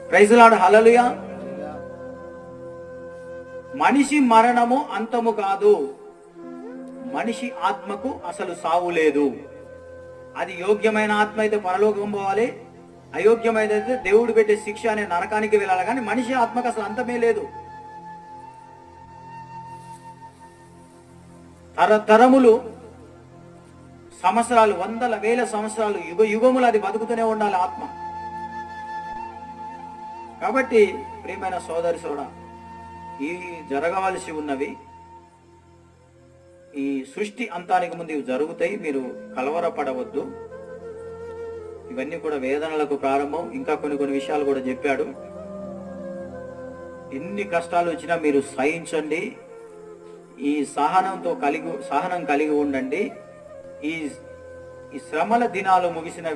Praise lord, హల్లెలూయా. మనిషి మరణము అంతము కాదు. మనిషి ఆత్మకు అసలు సావు లేదు. అది యోగ్యమైన ఆత్మ అయితే పరలోకం పోవాలి, అయోగ్యమైనదైతే దేవుడు పెట్టే శిక్ష అనే నరకానికి వెళ్ళాలి. కానీ మనిషి ఆత్మకు అసలు అంతమే లేదు. తరతరములు, సంవత్సరాలు, వందల వేల సంవత్సరాలు, యుగ యుగములు అది బతుకుతూనే ఉండాలి ఆత్మ. కాబట్టి ప్రియమైన సోదరి సోడా, ఈ జరగవలసి ఉన్నవి ఈ సృష్టి అంతానికి ముందు ఇవి జరుగుతాయి. మీరు కలవరపడవద్దు. ఇవన్నీ కూడా వేదనలకు ప్రారంభం. ఇంకా కొన్ని విషయాలు కూడా చెప్పాడు. ఎన్ని కష్టాలు వచ్చినా మీరు సహించండి. ఈ సహనం కలిగి ఉండండి. ఈ శ్రమల దినాలు ముగిసిన